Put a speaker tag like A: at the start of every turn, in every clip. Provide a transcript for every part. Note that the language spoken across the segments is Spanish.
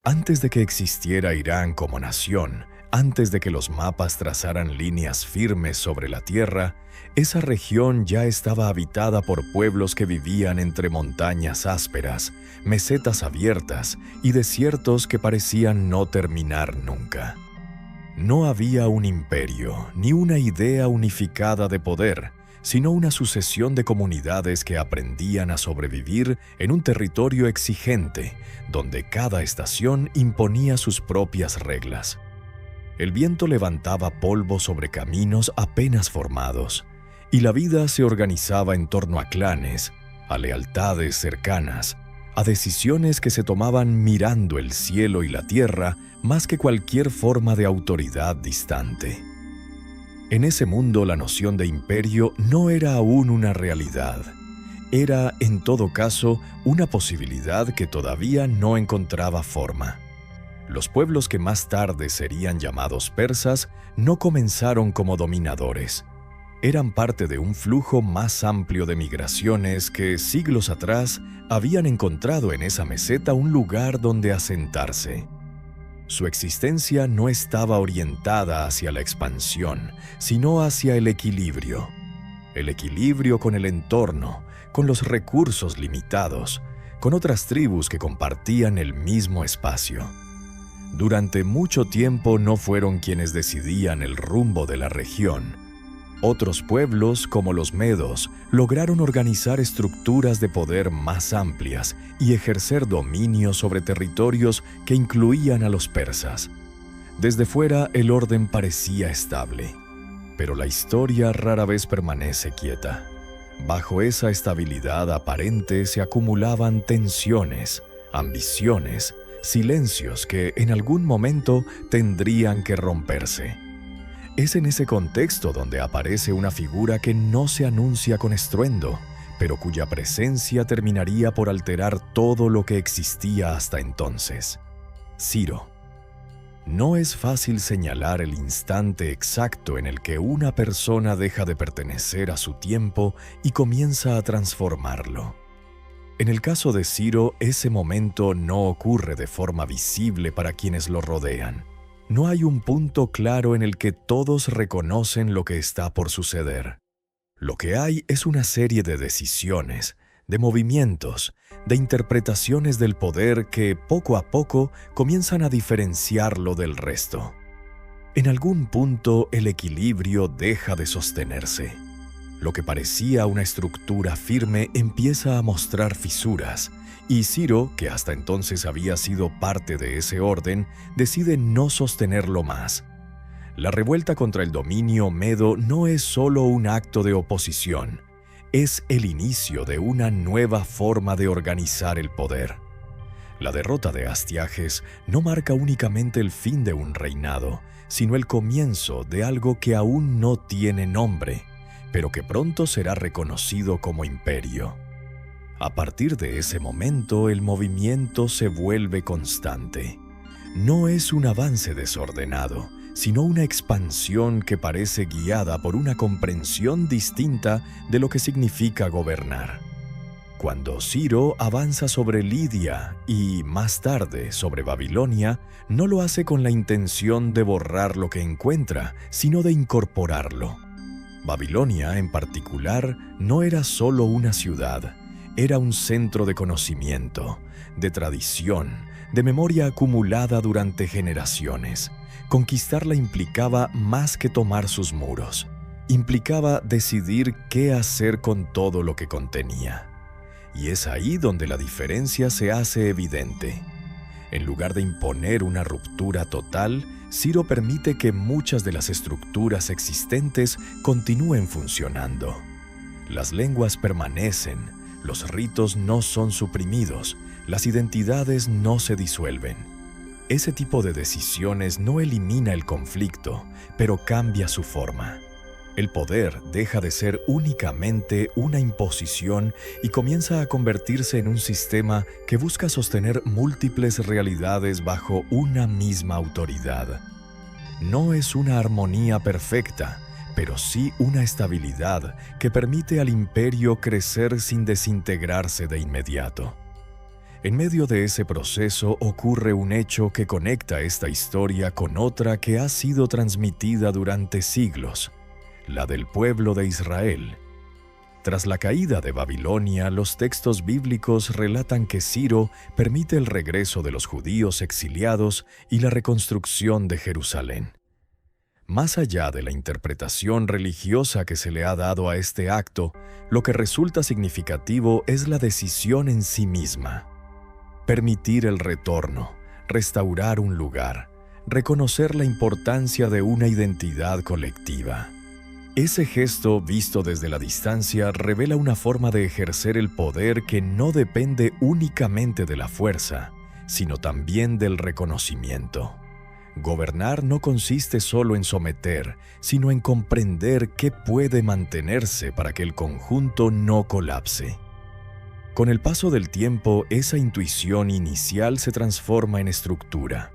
A: Antes de que existiera Irán como nación, antes de que los mapas trazaran líneas firmes sobre la tierra, esa región ya estaba habitada por pueblos que vivían entre montañas ásperas, mesetas abiertas y desiertos que parecían no terminar nunca. No había un imperio, ni una idea unificada de poder, sino una sucesión de comunidades que aprendían a sobrevivir en un territorio exigente, donde cada estación imponía sus propias reglas. El viento levantaba polvo sobre caminos apenas formados, y la vida se organizaba en torno a clanes, a lealtades cercanas, a decisiones que se tomaban mirando el cielo y la tierra más que cualquier forma de autoridad distante. En ese mundo la noción de imperio no era aún una realidad. Era, en todo caso, una posibilidad que todavía no encontraba forma. Los pueblos que más tarde serían llamados persas no comenzaron como dominadores. Eran parte de un flujo más amplio de migraciones que, siglos atrás, habían encontrado en esa meseta un lugar donde asentarse. Su existencia no estaba orientada hacia la expansión, sino hacia el equilibrio. El equilibrio con el entorno, con los recursos limitados, con otras tribus que compartían el mismo espacio. Durante mucho tiempo no fueron quienes decidían el rumbo de la región. Otros pueblos, como los medos, lograron organizar estructuras de poder más amplias y ejercer dominio sobre territorios que incluían a los persas. Desde fuera el orden parecía estable, pero la historia rara vez permanece quieta. Bajo esa estabilidad aparente se acumulaban tensiones, ambiciones, silencios que en algún momento tendrían que romperse. Es en ese contexto donde aparece una figura que no se anuncia con estruendo, pero cuya presencia terminaría por alterar todo lo que existía hasta entonces. Ciro. No es fácil señalar el instante exacto en el que una persona deja de pertenecer a su tiempo y comienza a transformarlo. En el caso de Ciro, ese momento no ocurre de forma visible para quienes lo rodean. No hay un punto claro en el que todos reconocen lo que está por suceder. Lo que hay es una serie de decisiones, de movimientos, de interpretaciones del poder que poco a poco comienzan a diferenciarlo del resto. En algún punto el equilibrio deja de sostenerse. Lo que parecía una estructura firme empieza a mostrar fisuras, y Ciro, que hasta entonces había sido parte de ese orden, decide no sostenerlo más. La revuelta contra el dominio medo no es solo un acto de oposición, es el inicio de una nueva forma de organizar el poder. La derrota de Astiages no marca únicamente el fin de un reinado, sino el comienzo de algo que aún no tiene nombre, pero que pronto será reconocido como imperio. A partir de ese momento, el movimiento se vuelve constante. No es un avance desordenado, sino una expansión que parece guiada por una comprensión distinta de lo que significa gobernar. Cuando Ciro avanza sobre Lidia y, más tarde, sobre Babilonia, no lo hace con la intención de borrar lo que encuentra, sino de incorporarlo. Babilonia, en particular, no era solo una ciudad. Era un centro de conocimiento, de tradición, de memoria acumulada durante generaciones. Conquistarla implicaba más que tomar sus muros. Implicaba decidir qué hacer con todo lo que contenía. Y es ahí donde la diferencia se hace evidente. En lugar de imponer una ruptura total, Ciro permite que muchas de las estructuras existentes continúen funcionando. Las lenguas permanecen. Los ritos no son suprimidos, las identidades no se disuelven. Ese tipo de decisiones no elimina el conflicto, pero cambia su forma. El poder deja de ser únicamente una imposición y comienza a convertirse en un sistema que busca sostener múltiples realidades bajo una misma autoridad. No es una armonía perfecta, pero sí una estabilidad que permite al imperio crecer sin desintegrarse de inmediato. En medio de ese proceso ocurre un hecho que conecta esta historia con otra que ha sido transmitida durante siglos, la del pueblo de Israel. Tras la caída de Babilonia, los textos bíblicos relatan que Ciro permite el regreso de los judíos exiliados y la reconstrucción de Jerusalén. Más allá de la interpretación religiosa que se le ha dado a este acto, lo que resulta significativo es la decisión en sí misma. Permitir el retorno, restaurar un lugar, reconocer la importancia de una identidad colectiva. Ese gesto, visto desde la distancia, revela una forma de ejercer el poder que no depende únicamente de la fuerza, sino también del reconocimiento. Gobernar no consiste solo en someter, sino en comprender qué puede mantenerse para que el conjunto no colapse. Con el paso del tiempo, esa intuición inicial se transforma en estructura.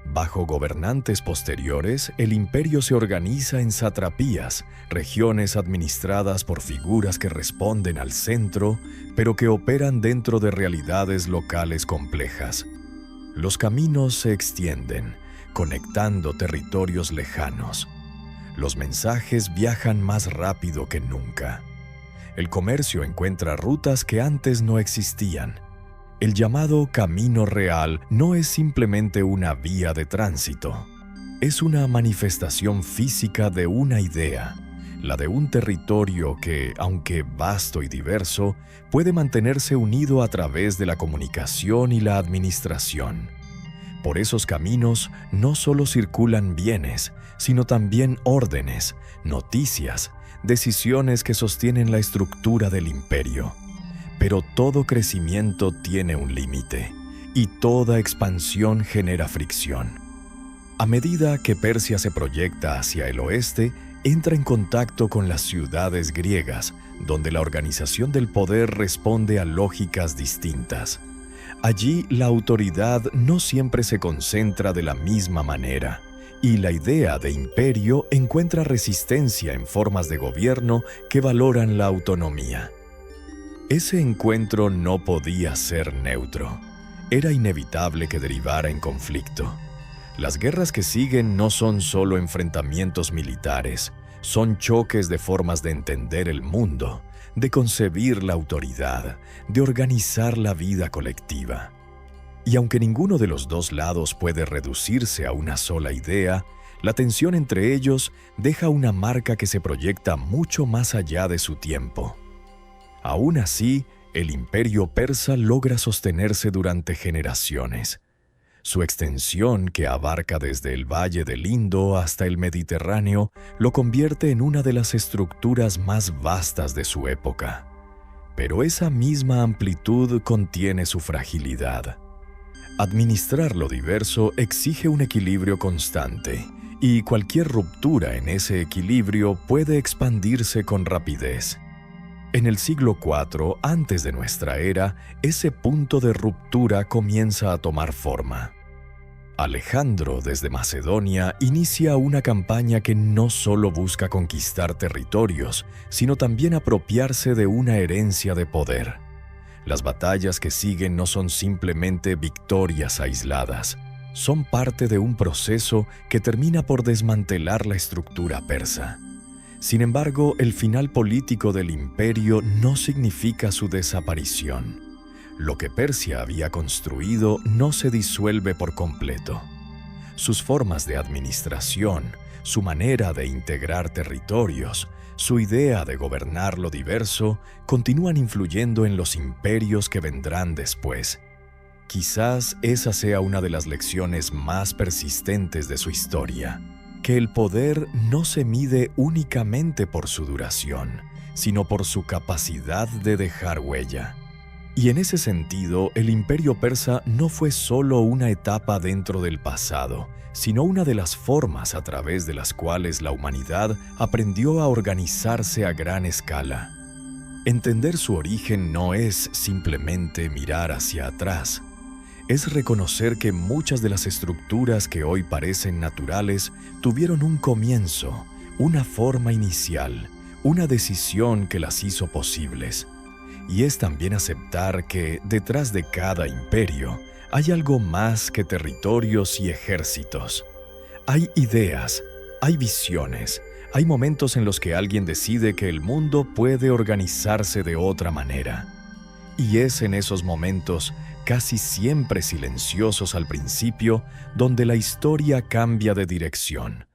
A: Bajo gobernantes posteriores, el imperio se organiza en satrapías, regiones administradas por figuras que responden al centro, pero que operan dentro de realidades locales complejas. Los caminos se extienden, conectando territorios lejanos. Los mensajes viajan más rápido que nunca. El comercio encuentra rutas que antes no existían. El llamado camino real no es simplemente una vía de tránsito. Es una manifestación física de una idea, la de un territorio que, aunque vasto y diverso, puede mantenerse unido a través de la comunicación y la administración. Por esos caminos no solo circulan bienes, sino también órdenes, noticias, decisiones que sostienen la estructura del imperio. Pero todo crecimiento tiene un límite, y toda expansión genera fricción. A medida que Persia se proyecta hacia el oeste, entra en contacto con las ciudades griegas, donde la organización del poder responde a lógicas distintas. Allí, la autoridad no siempre se concentra de la misma manera, y la idea de imperio encuentra resistencia en formas de gobierno que valoran la autonomía. Ese encuentro no podía ser neutro. Era inevitable que derivara en conflicto. Las guerras que siguen no son solo enfrentamientos militares, son choques de formas de entender el mundo, de concebir la autoridad, de organizar la vida colectiva. Y aunque ninguno de los dos lados puede reducirse a una sola idea, la tensión entre ellos deja una marca que se proyecta mucho más allá de su tiempo. Aún así, el imperio persa logra sostenerse durante generaciones. Su extensión, que abarca desde el Valle del Indo hasta el Mediterráneo, lo convierte en una de las estructuras más vastas de su época. Pero esa misma amplitud contiene su fragilidad. Administrar lo diverso exige un equilibrio constante, y cualquier ruptura en ese equilibrio puede expandirse con rapidez. En el siglo IV, antes de nuestra era, ese punto de ruptura comienza a tomar forma. Alejandro, desde Macedonia, inicia una campaña que no solo busca conquistar territorios, sino también apropiarse de una herencia de poder. Las batallas que siguen no son simplemente victorias aisladas, son parte de un proceso que termina por desmantelar la estructura persa. Sin embargo, el final político del imperio no significa su desaparición. Lo que Persia había construido no se disuelve por completo. Sus formas de administración, su manera de integrar territorios, su idea de gobernar lo diverso, continúan influyendo en los imperios que vendrán después. Quizás esa sea una de las lecciones más persistentes de su historia. Que el poder no se mide únicamente por su duración, sino por su capacidad de dejar huella. Y en ese sentido, el imperio persa no fue solo una etapa dentro del pasado, sino una de las formas a través de las cuales la humanidad aprendió a organizarse a gran escala. Entender su origen no es simplemente mirar hacia atrás. Es reconocer que muchas de las estructuras que hoy parecen naturales tuvieron un comienzo, una forma inicial, una decisión que las hizo posibles. Y es también aceptar que detrás de cada imperio hay algo más que territorios y ejércitos. Hay ideas, hay visiones, hay momentos en los que alguien decide que el mundo puede organizarse de otra manera. Y es en esos momentos, casi siempre silenciosos al principio, donde la historia cambia de dirección,